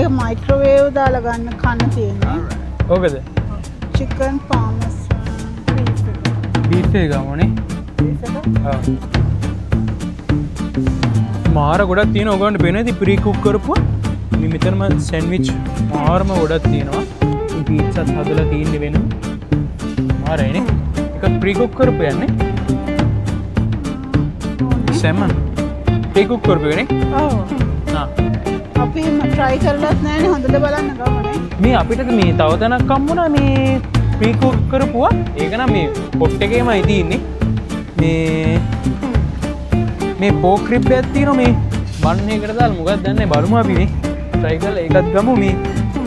ඒක මයික්‍රෝවේව් දාලා ගන්න කන්න තියෙන්නේ. ඕකද? චිකන් පාමස් බීෆ් එක ගමනේ. ඔව්. මාර ගොඩක් තියෙනවා. ඔයගොල්ලන්ට පේනද ඉතින් ප්‍රී කුක් කරපුවා? මේ මෙතනම සෑන්ඩ්විච් මාරම ගොඩක් තියෙනවා. මේ පීට්සාත් හදලා තියෙන්නේ වෙන. මාරයිනේ. එක ප්‍රී කුක් කරපු යන්නේ. සෑමන්. ප්‍රී කුක් කරපු එකනේ. ඔව්. අපි try කරලත් නැහැනේ හොඳට බලන්න ගමනේ. මේ අපිට මේ තව තැනක් හම්බුණා මේ ප්‍රී කුක් කරපුවා. ඒක නම් මේ පොට් එකේමයි තියෙන්නේ. මේ පෝක් රිබ් එකක් තියෙනවා මේ බන් එකකට දාලා මොකක්ද දන්නේ බලමු අපි මේ try කරලා ඒකත් ගමු මේ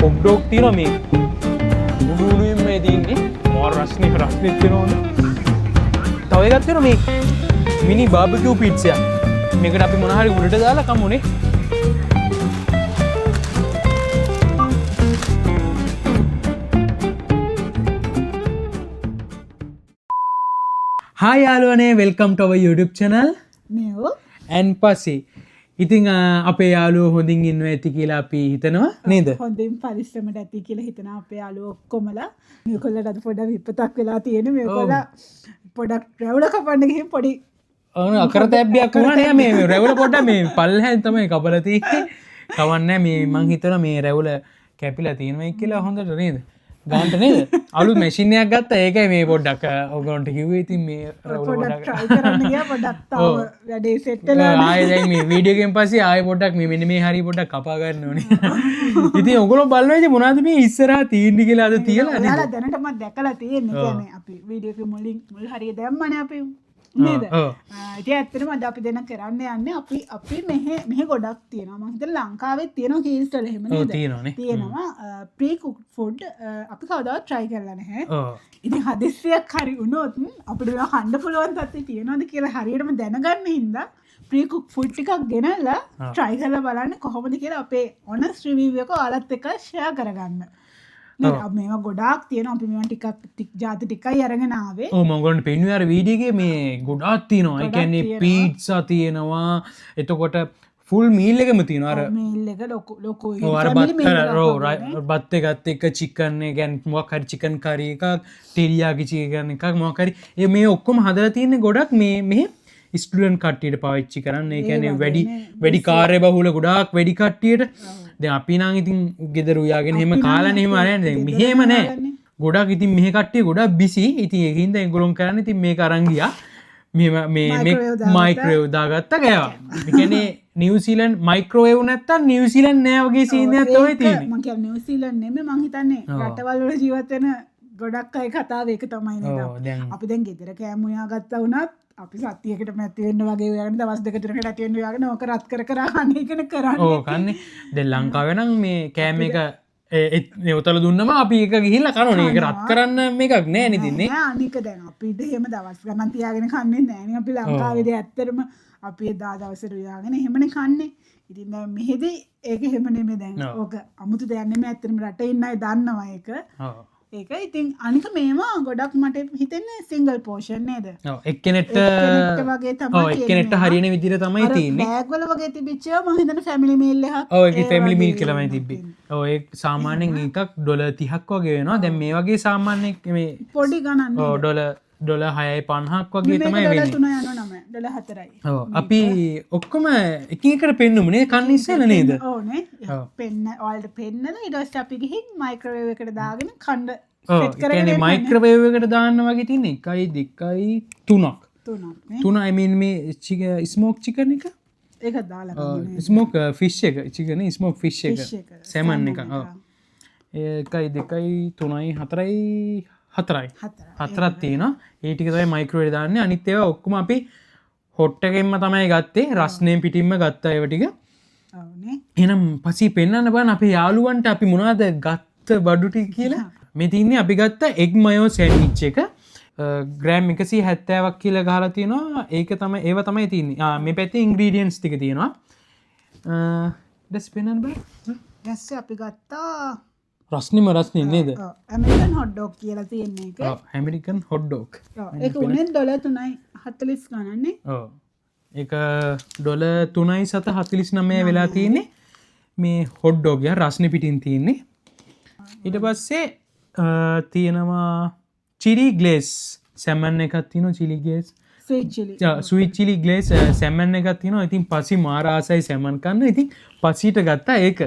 පොක් ඩොග් තියෙනවා මේ උඩුනුයින් මේ තියෙන්නේ මාර රස්නේ තියෙනවා තව එකක් තියෙනවා මේ මිනි බාබකියු පිට්සා මේකට අපි මොන හරි උඩට දාලා කමුනේ Hi යාළුවනේ welcome to our YouTube channel මේව and පස්සේ ඉතින් අපේ යාළුවෝ හොඳින් ඉන්නවා ඇති කියලා අපි හිතනවා නේද? හොඳින් පරිස්සමට ඇති කියලා හිතනවා අපේ යාළුවෝ ඔක්කොමලා. මේගොල්ලන්ට අද පොඩක් විපතක් වෙලා තියෙන මේගොල්ල පොඩක් රැවුල කපන්න ගිහින් පොඩි අකරතැබ්බයක් වුණා නෑ මේ රැවුල පොඩ්ඩක් මේ පල්ලෙහෙන් තමයි කපලා තියෙන්නේ. කවන්නේ මේ මං හිතනවා මේ රැවුල කැපිලා තියෙනවා කියලා හොඳට නේද? ගාන්ට නේද? අලුත් මැෂින් එකක් ගත්තා. ඒකයි මේ පොඩ්ඩක් ඔයගොල්ලන්ට කිව්වේ ඉතින් මේ රැවුල පොඩක් try කරන්න ගියා පොඩක් තාම වැඩේ සෙට් වෙලා නැහැ. ආයෙ දැන් මේ වීඩියෝ එකෙන් පස්සේ ආයෙ පොඩ්ඩක් මේ මෙන්න මේ හරිය පොඩ්ඩක් කපා ගන්න ඕනේ. ඉතින් ඔයගොල්ලෝ බලනවා ඉතින් මොනවද මේ ඉස්සරහා තියෙන්නේ කියලා අද තියලා නේද? ඔයාලා දැනට මම දැකලා තියෙන්නේ. කියන්නේ අපි වීඩියෝ එකේ මුල් හරිය දැම්මනේ අපි නේද? ඉතින් ඇත්තටම අද අපි දෙන්න කරන්න යන්නේ අපි මෙහෙ ගොඩක් තියෙනවා. මම හිතන්නේ ලංකාවෙත් තියෙනවා කීල්ස් වල එහෙම නේද? තියෙනවා ප්‍රී කුක්ඩ් ෆුඩ් අපි කවදාවත් try කරලා නැහැ. ඉතින් හදිස්සියක් හරි වුණොත් අපිට මේවා කන්න පුළුවන් තත්ත්වයේ තියෙනවද කියලා හරියටම දැනගන්න හින්දා ප්‍රී කුක් ෆුඩ් ටිකක් ගෙනල්ලා try කරලා බලන්න කොහොමද කියලා අපේ honest review එක ඔයාලත් එක්ක share කරගන්න. මේවා ගොඩාක් තියෙනවා අපි මේවා ටිකක් ජාති ටිකයි අරගෙන ආවේ. ඔව් මම ඔයගොල්ලන්ට පෙන්නුවේ අර වීඩියෝ එකේ මේ ගොඩාක් තියෙනවා. ඒ කියන්නේ පීට්සා තියෙනවා. එතකොට ෆුල් මීල් එකම තියෙනවා. අර මීල් එක ලොකුයි. ඔව් අර බත් එකත් එක්ක චිකන් එක කියන්නේ මොකක් හරි චිකන් කරි එකක්, ටෙරියාකි චිකන් එකක් මොකක් හරි. මේ ඔක්කොම හදලා තියෙන්නේ ගොඩක් මෙහෙ ස්ටුඩන්ට් කට්ටියට පාවිච්චි කරන්න. ඒ කියන්නේ වැඩි කාර්ය බහුල ගොඩාක් වැඩි කට්ටියට දැන් අපි නම් ඉතින් ගෙදර උයාගෙන එහෙම කාලා නෙහෙම ආරයන් දැන් මෙහෙම නෑ ගොඩක් ඉතින් මෙහෙ කට්ටිය ගොඩක් බිසි ඉතින් ඒකින්ද ඒගොල්ලෝ කරන්නේ ඉතින් මේක අරන් ගියා මේ මයික්‍රෝවේව් දාගත්තා ගෑවා ඒ කියන්නේ නිව්සීලන්ඩ් මයික්‍රෝවේව් නැත්තම් නිව්සීලන්ඩ් නෑ වගේ සීන් එකක් තමයි තියෙන්නේ මම කියන්නේ නිව්සීලන්ඩ් නෙමෙයි මං හිතන්නේ රටවල් වල ජීවත් වෙන ගොඩක් අය කතාව ඒක තමයි නේද අපි දැන් ගෙදර කෑම උයා ගත්තා වුණත් අපි සතියකට මැති වෙන්න වගේ වයන් දවස් දෙක තුනකට ඇති වෙන්න වයන් ඕක රත් කර කන්න එකන කරන්නේ ඔව් කන්නේ දැන් ලංකාවේ නම් මේ කෑම එක උතල දුන්නම අපි එක ගිහිල්ලා කනෝනේ ඒක රත් කරන්න මේකක් නෑ නේ ඉතින් නේ අනික දැන් අපිට එහෙම දවස් ගණන් තියාගෙන කන්නේ නෑනේ අපි ලංකාවේදී ඇත්තටම අපි එදා දවසට උයාගෙන එහෙමනේ කන්නේ ඉතින් දැන් මෙහෙදී ඒක එහෙම නෙමෙයි දැන් ඕක අමුතු දෙයක් නෙමෙයි ඇත්තටම රටේ ඉන්න අය දන්නවා ඒක ඒක ඉතින් අනික මේවා ගොඩක් මට හිතෙන්නේ සිංගල් පෝෂන් නේද? ඔව් එක්කෙනෙක්ට වගේ තමයි ඔව් එක්කෙනෙක්ට හරියන විදිහට තමයි තියෙන්නේ. බෑග් වල වගේ තිබිච්චව මම හිතන්නේ ෆැමිලි මීල් එකක්. ඔව් ඒක ෆැමිලි මීල් කියලාමයි තිබ්බේ. ඔව් ඒක සාමාන්‍යයෙන් එකක් $30ක් වගේ වෙනවා. දැන් මේ වගේ සාමාන්‍ය මේ පොඩි ගණන් ඔව් $6.50ක් වගේ තමයි වෙන්නේ. $3.99 $4යි. ඔව් අපි ඔක්කොම එකිනෙකට පෙන්නුම නේ කන්න ඉස්සෙල්ලා නේද? ඔව් නේ. ඔයාලට පෙන්නලා ඊට පස්සේ අපි ගිහින් මයික්‍රෝවේව් එකට දාගෙන කන්න සෙට් කරගෙන ඉන්නේ. මයික්‍රෝවේව් එකට දාන්න වගේ තියෙන 1 2 3ක්. 3 I mean මේ ස්මෝක් චිකන් එක ඒක දාලා ගන්න. ස්මෝක් ෆිෂ් එක චිකන් ස්මෝක් ෆිෂ් එක සැමන් එක. ඔව්. 1 2 3 4යි 4ක් තියෙනවා. ඒ ටික තමයි මයික්‍රෝවේව් දාන්නේ. අනිත් ඒවා ඔක්කොම අපි හොට් එකෙන්ම තමයි ගත්තේ. රස්නේ පිටින්ම ගත්තා ඒව ටික. ඔව්නේ. එහෙනම් පස්සේ පෙන්වන්න බලන්න අපේ යාළුවන්ට අපි මොනවද ගත්ත බඩු ටික කියලා. මේ තින්නේ අපි ගත්ත එග් මයෝ සෑන්ඩ්විච් එක. ග්‍රෑම් 170ක් කියලා ගහලා තියෙනවා. ඒක තමයි ඒව තමයි තියෙන්නේ. මේ පැත්තේ ඉන්ග්‍රීඩියන්ට්ස් ටික තියෙනවා. දැස් පෙන්වන්න බලන්න. දැස් අපි ගත්තා රස්නිම නේද? ඇමරිකන් හොට් ඩොග් කියලා තියෙන එක. ඔව් ඇමරිකන් හොට් ඩොග්. ඒක උනේ $3.40 ගණන්නේ. ඔව්. ඒක $3.49 වෙලා තියෙන්නේ. මේ හොට් ඩොග් එක රස්නේ පිටින් තියෙන්නේ. ඊට පස්සේ තියෙනවා චිලි ග්ලේස් සැමන් එකක් තියෙනවා චිලි ග්ලේස් ස්වීට් චිලි ග්ලේස් සැමන් එකක් තියෙනවා. ඉතින් පසි මාර ආසයි සැමන් කන්න. ඉතින් පසිට ගත්තා ඒක.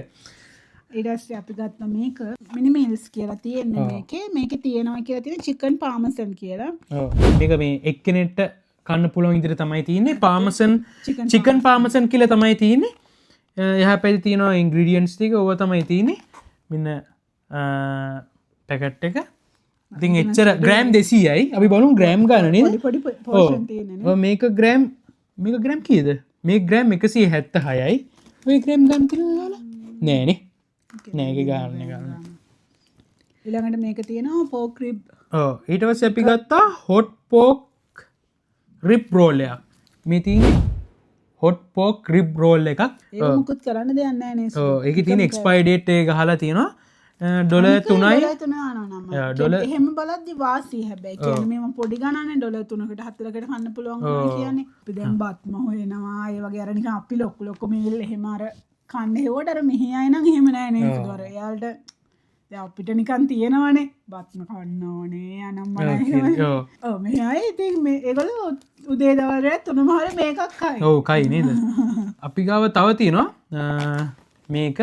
ඊට පස්සේ අපි ගත්ත මේක මිනි මීල්ස් කියලා තියෙන්නේ මේකේ. මේකේ තියෙනවා කියලා තියෙන චිකන් පාමසන් කියලා. ඔව් මේක මේ එක්කෙනෙක්ට කන්න පුළුවන් විදිහට තමයි තියෙන්නේ. පාමසන් චිකන් පාමසන් කියලා තමයි තියෙන්නේ. එහා පැත්තේ තියෙනවා ඉන්ග්‍රීඩියන්ට්ස් ටික. ඕවා තමයි තියෙන්නේ. මෙන්න පැකට් එක. ඉතින් එච්චර ග්‍රෑම් 200යි. අපි බලමු ග්‍රෑම් ගන්න නේද? පොඩි පෝෂන් තියෙන්නේ. ඔව් මේක ග්‍රෑම් කීයද? මේක ග්‍රෑම් 176යි. ඔය ග්‍රෑම් ගන්න කියලා නෑනේ. නෑ ඒක ගන්න. ඊළඟට මේක තියෙනවා පෝක් රිබ්. ඔව් ඊට පස්සේ අපි ගත්තා හොට් පෝක් රිබ් රෝල් එකක්. මේ තියෙන්නේ හොට් පෝක් රිබ් රෝල් එකක්. ඒක මුකුත් කරන්න දෙයක් නෑ නේ. ඔව් ඒකේ තියෙන එක්ස්පයර් ඩේට් එක ගහලා තියෙනවා. $3යි. එහෙම බලද්දි වාසි හැබැයි කියන්නේ මේව පොඩි ගණනේ $3කට 4කට කන්න පුළුවන් වගේ කියන්නේ. අපි දැන් බත්ම හොයනවා ඒ වගේ අර නිකන් අපි ලොක්ක මේල් එහෙම අර කන්න හෙවට අර මෙහි අය නම් එහෙම නෑ නේද? ඒතකොට එයාලට දැන් අපිට නිකන් තියෙනවනේ බත්ම කන්න ඕනේ අනම්මන. ඔව් මෙහි අය ඉතින් මේ ඒගොල්ලෝ උදේ දවල්ට 3:00 මේකක් කයි. ඔව් කයි නේද? අපි ගාව තව තියෙනවා මේක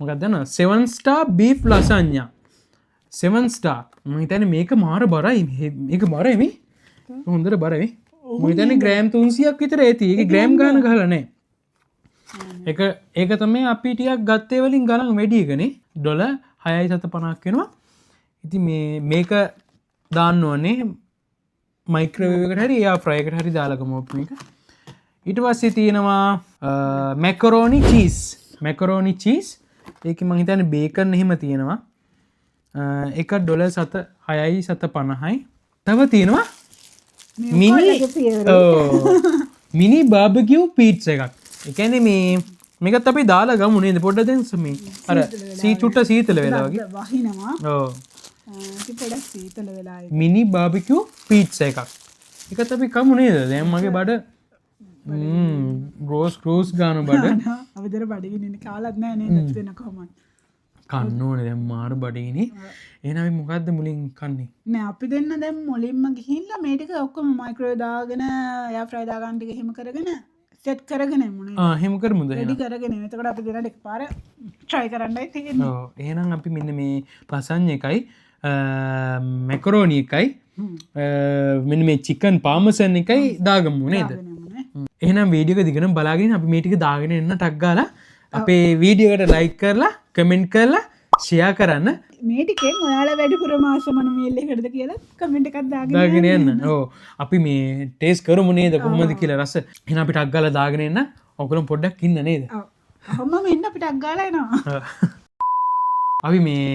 මොකක්ද දන්නවද 7 star beef lasagna 7 star මම හිතන්නේ මේක මාර බරයි මේක බරයි මේ හොඳට බරයි මම හිතන්නේ ග්‍රෑම් 300ක් විතර ඇති ඒක ග්‍රෑම් ගාන ගහලා නැහැ ඒක තමයි අපි ටිකක් ගත්තේ වලින් ගණන් වැඩි එකනේ $6.50ක් වෙනවා ඉතින් මේක දාන්න ඕනේ මයික්‍රෝවේව් එකට හරි එයා ෆ්‍රයි එකට හරි දාලා ගමු අපි මේක ඊට පස්සේ තියෙනවා මැකරෝනි චීස් ඒක මං හිතන්නේ බේකන් එහෙම තියෙනවා එක $6.50යි තව තියෙනවා මිනි බාබකියු පීට්ස් එකක් ඒ කියන්නේ මේකත් අපි දාලා ගමු නේද පොඩ්ඩක් දැන් මේ අර චුට්ට සීතල වෙලා වගේ වහිනවා ඔව් ඒක පොඩක් සීතල වෙලා මිනි බාබකියු පීට්ස් එකක් ඒකත් අපි කමු නේද දැන් මගේ බඩ රෝස් ගානු බඩ අපිදර බඩගින්න කාලත් නෑ නේද දෙන කොහොමද කන්න ඕනේ දැන් මාර බඩගිනේ එහෙනම් අපි මොකද්ද මුලින් කන්නේ නෑ අපි දෙන්න දැන් මුලින්ම ගිහිල්ලා මේ ටික ඔක්කොම මයික්‍රෝවේව් දාගෙන එයා ෆ්‍රයි දාගන්න ටික එහෙම කරගෙන සෙට් කරගෙන මුනේ එහෙම කරමුද රෙඩි කරගෙන එතකොට අපි දෙන්න එකපාර try කරන්නයි තියෙන්නේ ඔව් එහෙනම් අපි මෙන්න මේ ලසඤ්ඤ එකයි මැකරෝනි එකයි මෙන්න මේ චිකන් පාමසන් එකයි දාගමු නේද එහෙනම් වීඩියෝ එක දිගටම බලාගෙන අපි මේ ටික දාගෙන එන්න ටක් ගාලා අපේ වීඩියෝ එකට ලයික් කරලා කමෙන්ට් කරලා ෂෙයා කරන්න මේ ටිකෙන් ඔයාලා වැඩිපුර මාස මොන මීල් එකකටද කියලා කමෙන්ට් එකක් දාගෙන යන්න. ඔව් අපි මේ ටේස්ට් කරමු නේද කොහොමද කියලා රස. එහෙනම් අපි ටක් ගාලා දාගෙන එන්න. ඔයගොල්ලෝ පොඩ්ඩක් ඉන්න නේද? ඔව්. ඔහොමම ඉන්න අපි ටක් ගාලා එනවා. අපි මේ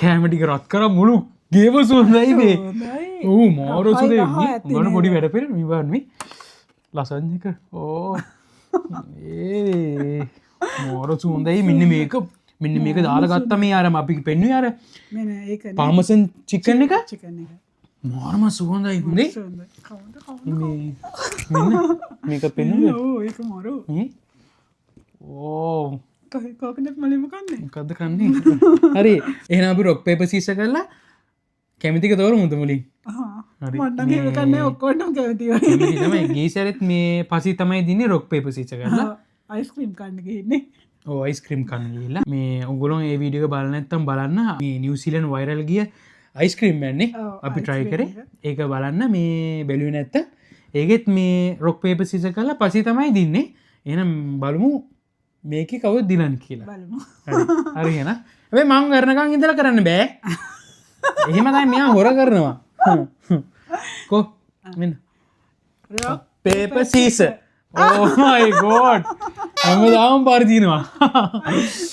කැම ටික රත් කරා මුළු ගේම සුවඳයි මේ. ඔව් මාර සුවඳයි. මොන පොඩි වැඩ පෙර මේ ලසඤ්ඤ එක. ඕ මාර සුවඳයි මෙන්න මේක දාලා ගත්තා මේ අර අපි පෙන්නුවේ අර මෙන්න ඒක පාමසන් චිකන් එක චිකන් එක මාරම සුවඳයි හොඳේ මෙන්න මේක පෙන්නුවේ ඕ ඒක මාරු ඕ කොකනට් මලින්ම කන්නේ මොකද්ද කන්නේ හරි එහෙනම් අපි රොක් පේපර් සීසර් කරලා කැමතික තෝරමුද මුලින් හරි මට නම් ඒක කන්නේ ඔක්කොටම කැමති කැමති තමයි ගීසරෙත් මේ පස්සේ තමයි දින්නේ රොක් පේපර් සීසර් කරලා අයිස්ක්‍රීම් කන්න ගිහින්නේ අයිස්ක්‍රීම් කන්න ගිහිල්ලා මේ ඔයගොල්ලෝ මේ වීඩියෝ එක බලන්න නැත්නම් බලන්න මේ නිව්සීලන්ත වයිරල් ගිය අයිස්ක්‍රීම් මෑන්නේ අපි try කරේ ඒක බලන්න මේ බැලුවේ නැත්නම් ඒකෙත් මේ රොක් පේපර් සීසර් කරලා පස්සේ තමයි දින්නේ එහෙනම් බලමු මේකේ කවුද දිනන්නේ කියලා බලමු හරි එහෙනම් හැබැයි මං කරනකන් ඉඳලා කරන්න බෑ එහෙම තමයි මෙයා හොර කරනවා කො මෙන්න rock paper scissor oh my god හැමදාම පාර දිනවා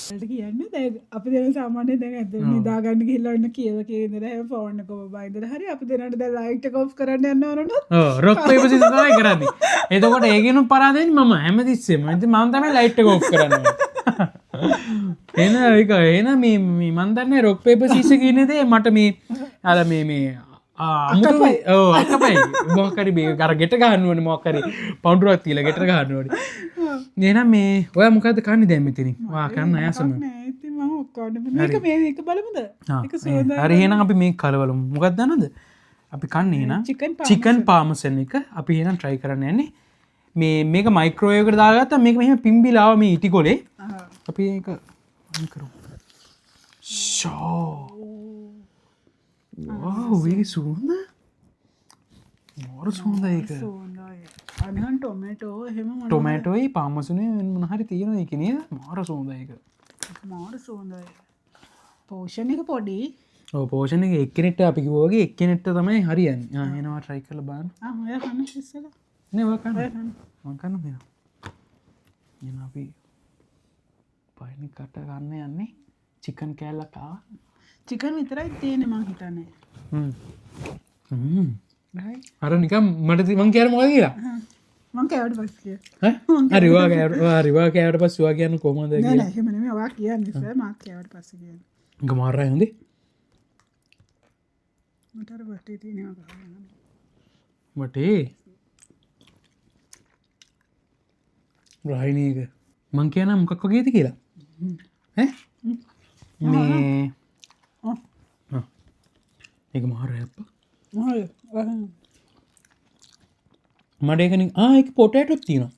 වලට කියන්නේ දැන් අපි දෙන සාමාන්‍යයෙන් දැන් ඇද්ද නිදාගන්න ගිහිල්ලා ඉන්න කියව ඉඳලා හැම ෆෝන් එක ඔබ ඉඳලා හරි අපි දෙනාට දැන් ලයිට් එක ඔෆ් කරන්න යන්න ඕනොත් ඔව් රොක් පේපර් සීසර් තමයි කරන්නේ එතකොට ඒකිනුම් පරාදෙන්නේ මම හැමතිස්සෙම ඉතින් මම තමයි ලයිට් එක ඔෆ් කරන්නේ එහෙනම් මේ මන් දන්නේ රොක් පේපර් සීසර් කියන දේ මට මේ අර මේ අමුතුමයි අකපයි මොකරි බේ ගර ගෙට ගන්නුවන මොකරි පවුඩුවක් තිීල ගෙට ගන්නුවට දෙනම් මේ ඔය මොකද කන්න දැම්මිතිනි වා කරන්න අයසම හරිහෙන අපි මේ කලවලු මොකක් දනද අපි කන්නේ නම් චිකන් පාමසන එක අපි එනම් ට්‍රයි කරන්න යන්නේ මේක මයිකරෝයකට දාගත්ත මේක මෙම පිම්බිලාව මේ ඉටි කොලේ අපි ඒක කරු ෂෝ වේ සුවඳ මෝර සුවඳ ඒක අනිහන් ටොමටෝ එහෙම ටොමටෝයි පාමසුනේ මොනහරි තියෙන එක නේද මාර සුවඳ ඒක මාර සුවඳයි පෝෂණ එක පොඩි පෝෂණ එක එක්කනෙට අපි කිව්වගේ එක්කනෙට්ට තමයි හරියන් එනවා ට්‍රයි කරලා බලන්න ඔය කන්න ඉස්සෙල්ලා නේ ඔය කන්න මං කන්න එන අපි පයින් කට ගන්න යන්නේ චිකන් කෑල්ලක් ආවා චිකන් විතරයි තියෙන මං හිතන්නේ අර නිකම් මට මං කියන්න මොකද කියලා මං කෑවට පස්සේ රිවා කෑවට පස් වා කියන්න කොමද නෑ නෑ එහෙම නෙමෙයි ඔයා කියන්නේ සර් මං කෑවට පස්සේ කියන්නේ ගමාරයි හොඳේ මට අර වටේ තියෙනවා ගහන්න වටේ රාහිනීක මං කියන මොකක් වගේද කියලා මේ එක මහර ඇප්ප මඩේකන ආයක පොටටත් තියන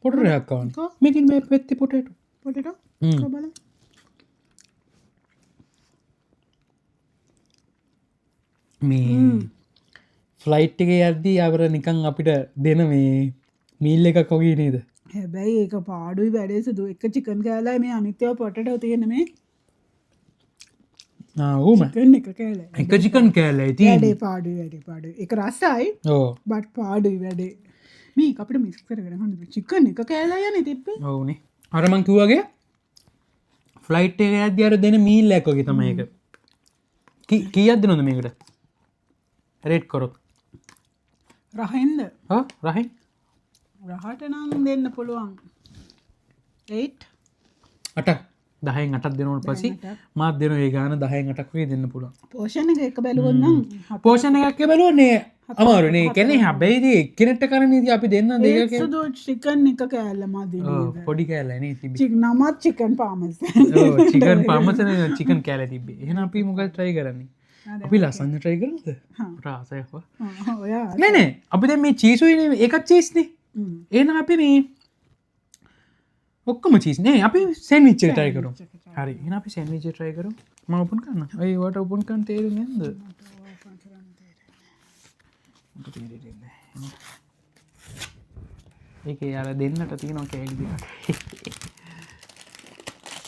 පොට රැක්කාවන් මේකින් මේ පැත්ති පොටට පොටට බල මේ ෆ්ලයිට් එක යද්දී අවර නිකං අපිට දෙන මේ මීල් එකක් කොගේ නේද හැබැයි ඒක පාඩුයි වැඩේ සුදු එක චිකන් කෑලා මේ අනිත්‍යව පොටට තියෙන මේ ඕම එක කෑලා එක චිකන් කෑල්ල ඇති වැඩේ පාඩුයි වැඩේ පාඩු එක රස්සයි බට් පාඩුයි වැඩේ මේ අපිට මිස් කරගෙන හොඳ චිකන් එක කෑලා යන තිබ්බ ඕනේ අරමං කිව්වගේ ෆ්ලයිට් එක ඇද්දි අර දෙන මීල් ඇක්වගේ තමයි එක කීයක්ද නොද මේකට රේට් කොරොත් රහෙන්ද රහයි රහට නම් දෙන්න පුළුවන් 8 අටක් 10න් 8ක් දෙනවට පස්සේ මාත් දෙනවා ඒ ගාන 10න් 8ක් වගේ දෙන්න පුළුවන් පෝෂණ එක බැලුවොත් නම් පෝෂණ එකක් බැලුවනේ අමාරුනේ කියන්නේ හැබැයි එක්කෙනෙක්ට කරන්නේ අපි දෙන්න දෙක සුදු චිකන් එක කෑල්ල මදි පොඩි කෑල්ලනේ තිබ්බේ චිකන් නමත් චිකන් පාමස් චිකන් පාමසන චිකන් කෑල්ල තිබ්බේ එහෙනම් අපි මොකද try කරන්නේ අපි ලස්සන try කරමුද රාසයක් ඔයා නෑ නෑ අපි දැන් මේ චීස් උනේ එකක් චීස් නේ එහෙනම් අපි මේ ඔක්කොම චීස් නේ අපි සෑන්ඩ්විච් එක try කරමු හරි එහෙනම් අපි සෑන්ඩ්විච් එක try කරමු මම ඕපන් කරන්න අය වට ඕපන් කරන්න තේරෙන්නේ නැද්ද ඒක යාර දෙන්නට තියෙනවා කෑලි දෙකක්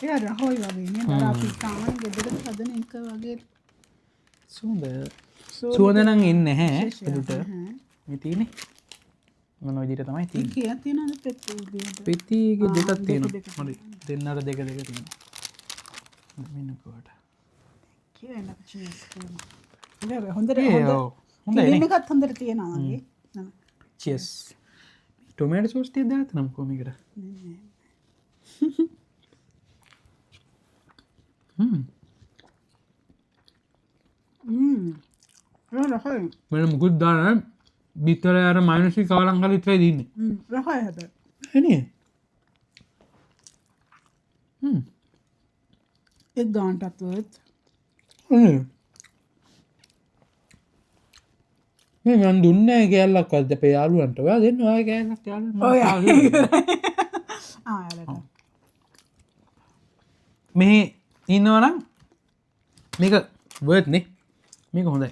ඒ රහෝයි වගේ නේ අර අපි සාමාන්‍ය ගෙදරට හදන එක වගේ සුවඳ නම් එන්නේ නැහැ එදුට මේ තියෙන්නේ මොන විදිහට තමයි තියෙන්නේ කීයක් තියෙනවද පෙට්ටියේ දෙකක් තියෙනවා හරි දෙන්නට දෙක තියෙනවා මෙන්න කොහට කියන්න චීස් නෑ හොඳට එකත් හොඳට තියෙනවා වගේ චීස් ටොමැටෝ සෝස් තියද දාතනම් කොමිකට මෙන්න මුකුත් දාන්න බිත්තර අර මයිනස් කවලම් කරලා ඉතරයි දින්නේ රහයි හද එනේ එක් ගානටත් වොත් මේ මන් දුන්නේ කෑල්ලක් වල්ද අපේ යාළුවන්ට ඔයා දෙන්න ඔය කෑල්ලක් යාළුවා මේ ඉන්නවනම් මේක වර්ත් නේ මේක හොඳයි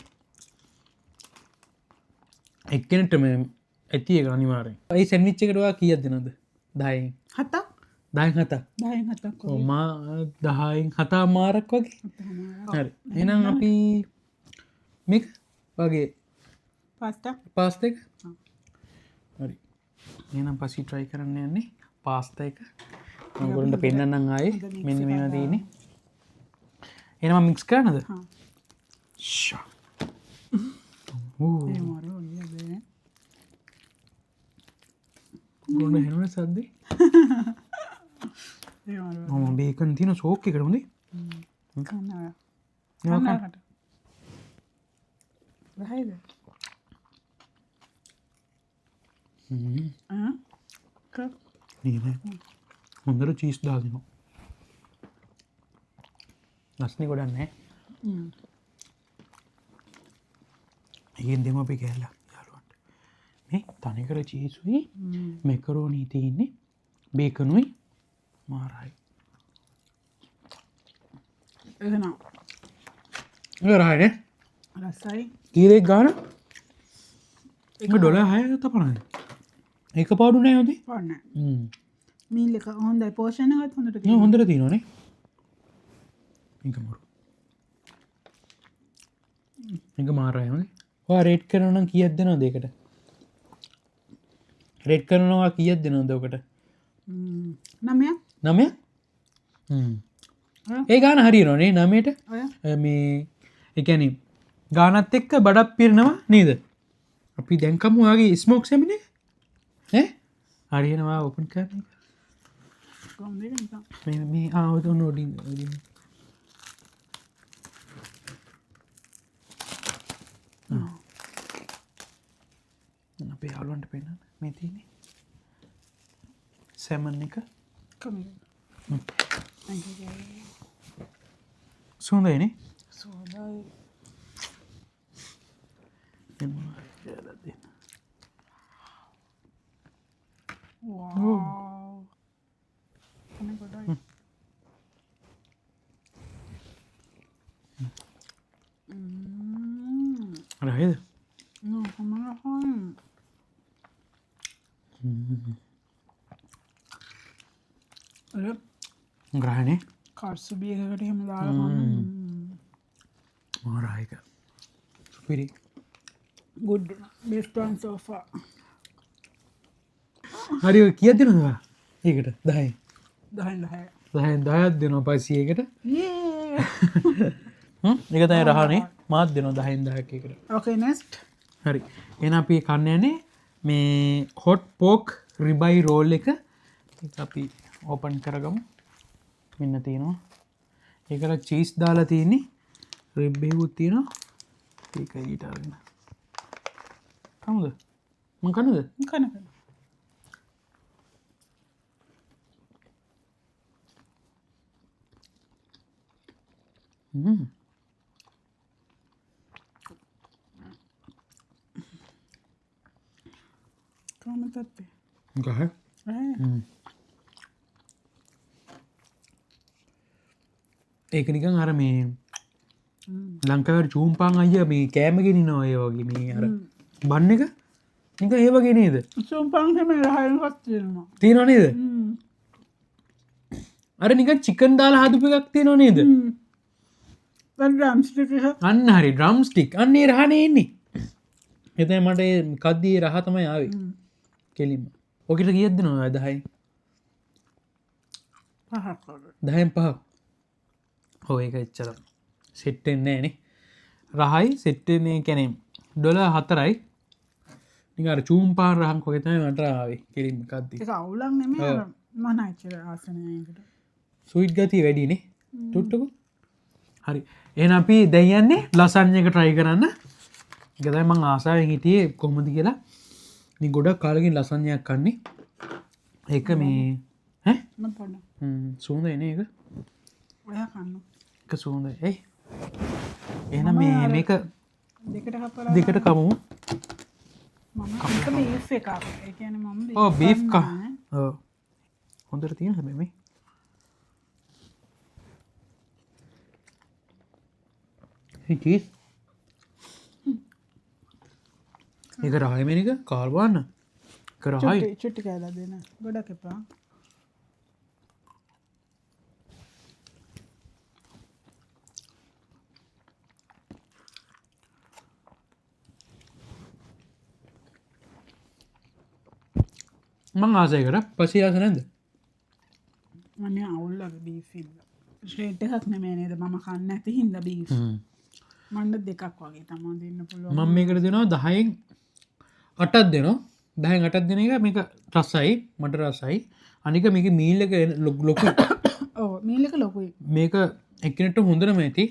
එක්කෙනෙක්ට මේ ඇති එක අනිවාර්යෙන් ඒ සෑන්ඩ්විච් එකට ඔයා කීයක් දෙනවද 10න් 7ක් 10න් 7ක් 10න් 7ක් මා 10න් 7 මාරක් වගේ හරි එහෙනම් අපි මේක වගේ පාස්තා එක හරි එහෙනම් පස්සේ try කරන්න යන්නේ පාස්තා එක මම ඔයගොල්ලන්ට පෙන්නන්නම් ආයේ මෙන්න මේවා තියෙන්නේ එහෙනම් මම මික්ස් කරන්නද ෂා ගොඩ හෙනවන සද්දේ මම බේකන් තියෙන සෝක් එකට හොඳේ රහයිද? කක්. නේද? හොඳට චීස් දාගෙන. ලස්නේ ගොඩක් නැහැ. ඒකෙන් දෙමු අපි කෑල්ලක් යාළුවන්ට. මේ තනිකර චීසුයි මැකරෝනි තියෙන්නේ බේකනුයි මාරයි. එහෙනම් ඒක රහයිනේ. රසයි. කීරේ ගාන? ඒක $6 තමයි. ඒක පාඩු නෑ හොඳේ. පාන්න. මීල් එක හොඳයි පෝෂණ එකත් හොඳට නෑ තියෙනවා. හොඳට තියෙනවනේ. ඒක මරු. ඒක මාරයි හොඳේ. ඔයා රේට් කරනවා නම් කීයක් දෙනවද ඒකට? රේට් කරනවා කීයක් දෙනවද ඔකට? 9ක්. 9ක්? ඒ ගාන හරියනවනේ 9ට. ඔය මේ ඒ කියන්නේ ගානත් එක්ක බඩක් පිරෙනවා නේද? අපි දැන් කමු ඔයාගේ ස්මෝක් සෙමිනේ. හරියනවා ඕපන් කරන්න. කොහොමද ඒක නිකන්. මේ ඔතන ඔඩින් අපේ යාළුවන්ට පෙන්නන්න මේ තියෙන්නේ සැමන් එක කොහොමද? Thank you. සුවඳයිනේ. සෝදායි. Wow. Kami kodai. රහයිද? No, kemana? Ada ග්‍රහණේ karsubi එකකට එහෙම දාලා මාරායක සුපිරි. good best one so far. හරි ඔය කීයක් දෙනවද ඔයා? ඒකට 10. 10. 10ක් දෙනවා පස්සේ ඒකට. Yeah. ඒක තමයි රහනේ. මාත් දෙනවා 10ක් ඒකට. Okay, next. හරි. එහෙනම් අපි කන්න යන්නේ මේ hot pork ribeye roll එක. ඒක අපි ඕපන් කරගමු. මෙන්න තියෙනවා. ඒකට චීස් දාලා තියෙන්නේ. rib එකකුත් තියෙනවා. ඒක ඊට අරගෙන. කමුද? මං කන්නද? කන. Kamu tapi. ගහ. ඒක නිකන් අර මේ ලංකාවේ චූම්පාන් අයියා මේ කෑම ගෙනිනවා ඒ වගේ මේ අර බන් එක නිකන් ඒ වගේ නේද? Sumpang sama rahayan kecil mah. තියෙනව නේද? අර නිකන් චිකන් දාලා හදපු එකක් තියෙනව නේද? drumstick එක. අන්න හරි ඩ්‍රම් ස්ටික්. අන්න ඒ රහනේ එන්නේ. එතන මට ඒ කද්දී රහ තමයි ආවේ. කෙලින්ම. ඔකට කීයක් දෙනවද 10යි? 5ක්. 10න් 5ක්. ඔව් ඒක එච්චර සෙට් වෙන්නේ නැහැ නේ. රහයි සෙට් වෙන්නේ කියන්නේ $4යි. නිකන් අර චූම්පාන් රහක් වගේ තමයි මට ආවේ කෙලින්ම කද්දී. ඒක අවුලක් නෙමෙයි අර මම ඇච්චර ආස නෑ ඒකට. ස්වීට් ගතිය වැඩි නේ. ටුට්ටුකෝ. හරි. එහෙනම් අපි දැන් යන්නේ ලසන්ජ් එක try කරන්න. ඒක තමයි මම ආසාවෙන් හිටියේ කොහොමද කියලා. මේ ගොඩක් කාලෙකින් ලසන්ජයක් කන්නේ. ඒක මේ ඈ මම පොඩ. සුවඳයි නේ ඒක. ඔයා කන්න. ඒක සුවඳයි. එයි. එහෙනම් මේ මේක දෙකට කපලා දෙකට කමු. මම එක බීෆ් එකක්. ඒ කියන්නේ මම ඔව් බීෆ් කා. ඔව්. හොඳට තියෙන හැබැයි මේ. ඒ චීස්. ඒක රහයි මේක කාල් වන්න. ඒක රහයි. චුට්ටි කෑලා දෙන්න. ගොඩක් එපා. මං ආසයි කර පස්සේ ආස නැද්ද? මම අවුල්ලගේ බීෆ් ඉන්න. ස්ට්‍රේට් එකක් නෙමෙයි නේද මම කන්න නැති හින්දා බීෆ්. මන්න දෙකක් වගේ තමයි දෙන්න පුළුවන්. මම මේකට දෙනවා 10න් 8ක් දෙනවා. 10න් 8ක් දෙන එක මේක රසයි මට රසයි. අනික මේක මීල් එක ලොකුයි. ඔව් මීල් එක ලොකුයි. මේක එක්කෙනෙක්ට හොඳටම ඇති.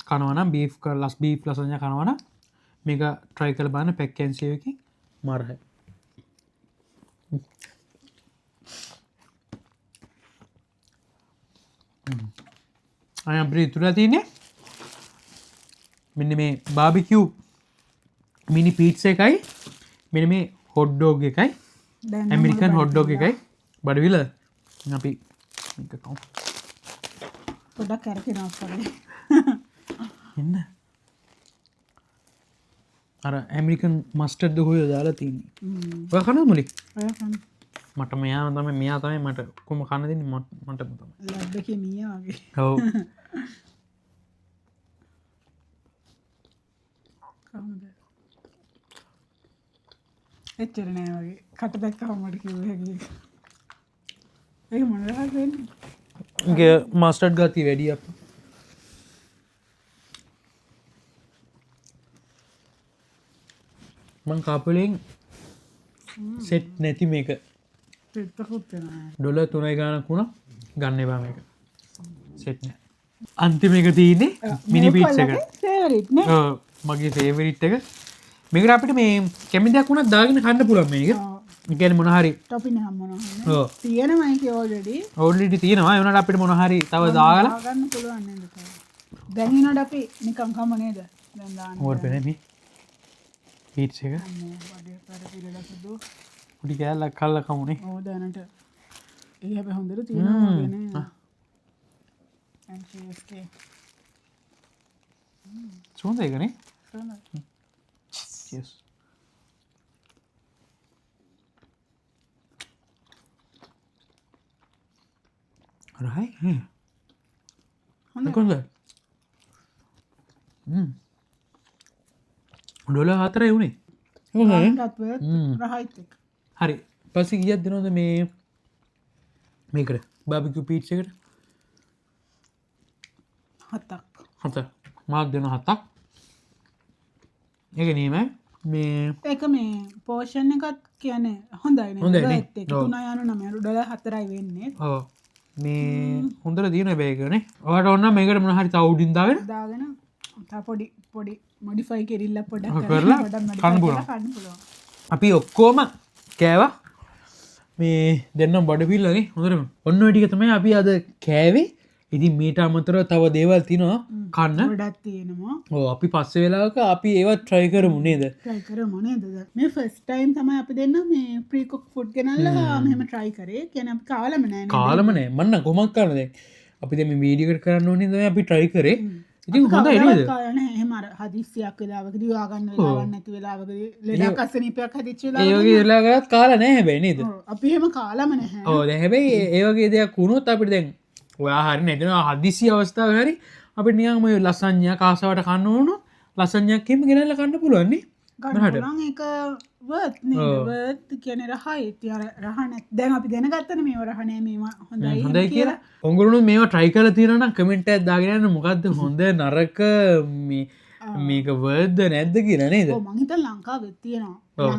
කනවා නම් බීෆ් ලස් බීෆ් ලසන්ජා කනවා නම් මේක ට්‍රයි කළ බාන පැක්කැන්සියකින් මරහයි අයම්ප්‍රී තුර තියන්නේ මෙන්න මේ බාබිකව් මිනි පීට්ස එකයි මෙන මේ හොඩ්ඩෝග එකයි ඇමරිකන් හොඩ්ඩෝග එකයි බඩවිල අපි පොඩක් කැරකෙනවස්කරේ එන්න අර ඇමරිකන් මස්ටර්ද හොය දාලා තියන්නේ කන මුලි මට මෙයා තම මෙයා තමයි මට කොම කන්න දෙන්න මට ලබ්බක මියගේ හව එච්චරනෑ වගේ කට දැක්ක හමට කිව හැකි ඒ මොනරහන්න ගේ මස්ටඩ් ගති වැඩිය අප මං කාපලෙන් සෙට් නැති මේක පෙත්තකුත්වෙන ඩොල තුනයි ගානක් වුණ ගන්න බා මේක සෙට්න අන්තිම එක තියන්නේ මිනි පිට්ස එක මගේ ෆේවරිට් එක මේකට අපිට මේ කැමිදයක් වුණත් දාගෙන කන්න පුළන් මේක ගැන මොනහරි ටොපින හම්මන තියෙන මයික ඕඩඩි ඔඩිට තියෙනවා වනට අපිට මොනහරි තව දාගලා ගන්න පුළුවන් දැනනට අපි නිකංකම නේද හෝට පෙනම පිට්ස එක උඩි කෑල්ලක් කල්ල කමුණේ ඕදනට ඒ අප හොඳර තියෙන සුවඳ එකනේ රහයි හොඳ ඩොල හතර එවුණේ රහයිත හරි පසි ගියත් දෙනොද මේ මේකට බාබිකු පීට්සකට හත්තක් හත මාක් දෙන හත්තක් එක නීම මේ ඒක මේ පෝෂණ එකත් කියන හොඳයි හොඳයි තුන යනු නමරු ඩොල හතරයි වෙන්නේ ඕ මේ හොඳර දියන බේකනේ ඔට ඔන්න මේකට මොනහරි තවුඩින්දාව දාගෙන පොඩි පොඩි මොඩිෆයි කෙරල්ල පොඩ කරලා කන්න පුළුවන් අපි ඔක්කෝම කෑවා මේ දෙන්න බඩ පිල්ලගේ හොඳරම ඔන්න ටික තමයි අපි අද කෑවේ ඉතින් මීට අමතර තව දේවල් තිනවා කන්න ගොඩත් තියෙනවා ඕ අපි පස්ස වෙලාක අපි ඒවත් ට්‍රයි කරමු නේද ට්‍රයිකර මොනේද මේ ෆස්ටයිම් තමයි අප දෙන්න මේ ප්‍රීකොක් ෆුඩ් ගෙනල්ලා මෙම ට්‍රයි කරේ කියන කාලමනෑ කාලමනෑ මන්න ගොමක් කරනද අපි දෙම වීඩිකට කරන්න ඕනද අපි ට්‍රයි කරේ ඉතින් හොඳ එනද හෙමර හදිස්සියක් වෙලාවක දවාගන්න වෙලාගන්න ඇති වෙලාවක ලෙඩක් අසනීපයක් හදිච්චලා ඒවගේ වෙලාගත් කාල නෑ හැබැයි නේද අපි හෙම කාලම නැහැ ඕ හැබැයි ඒවගේ දෙයක් වුණොත් අපිට දැන් ඔයා හරි නැතින හදිසි අවස්ථාව හරි අපි නියම ලසංඥා කාසාවට කන්න ඕනු ලසංඥයක්කෙම ගෙනල්ල කන්න පුළුවන්නේ ගහට එක වත් කියන රහයි තිර රහන දැන් අපි දැනගත්තන මේ රහනය මේවා හොඳයි කියලා ඔගුරුණු මේ ට්‍රයි කල තිරන කමෙන්ට ඇත්දාගෙනන්න මොකක්ද හොඳ නරක මේක වර්ද නැද්ද කියලා නේද මහිත ලංකා වෙත්තියෙනවා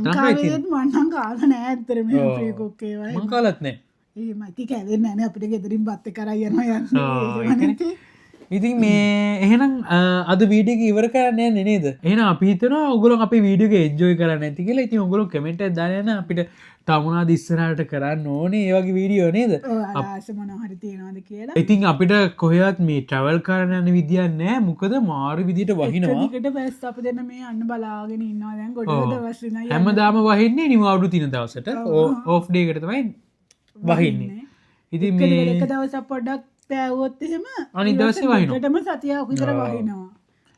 මන්නන් කාල නෑ ඇත්තරම ප්‍රියකොක්කේවයි මංකාලත් නෑ ඒ මති කැදෙන් නෑන අපිට ගෙදරින් බත්ත කරයන යන්න ඉතින් මේ එහෙනම් අද වීඩියක ඉවර කරන්න නේද එන අපිතන ඔගුල අප වීඩියක එජ්ජෝයි කරන්න ඇති කියලා ඉතින් ඔගුලු කමෙන්ට දායන අපිට තමුණා දිස්සරට කරන්න ඕනේ ඒවගේ වීඩියෝ නේද ආසමනහරි තියෙනවාද කියලා ඉතින් අපිට කොහත් මේ ට්‍රවල් කරන්න විදිියන්නෑ මොකද මාර විදිට වහිනවාකට බැස් අප දෙන්න මේ අන්න බලාගෙන ඉන්නවා දැන් ගොඩ වශන හැමදාම වහින්නේ නිමවුඩු තින දවසට ඕෆ් ඩේකටමයි වහින්නේ ඉතින් මේ එක දවස පොඩක් පෑවොත් එහෙම අනි දවස වහිනටම සතියක් විතර වහිනවා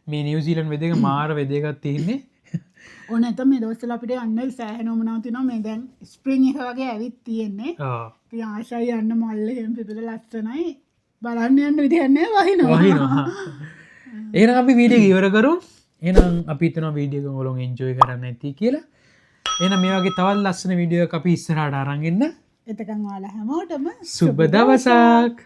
මේ නිවසීලන් වෙදක මාර වෙදකත් තියන්නේ ඕන ඇත මේ දවස්සල අපිට අන්න සෑහනොමනාව තින මේ දැන් ස්ප්‍රිං එක වගේ ඇවිත් තියෙන්නේ ආශයි යන්න මල්ල හෙම පිපිල ලස්සනයි බලන්න යන්න විදිහන්නේ වහිනවා ඒන අපි වීඩිය ඉවරකරු එනම් අපි තන වීඩියක ගොලොන් එන්ජෝය කරන්න ඇති කියලා එන මේ වගේ තවල් ලස්සන විඩියෝ අපි ඉස්සරට අරගන්න එතකං වාලා හැමෝටම සුබ දවසක්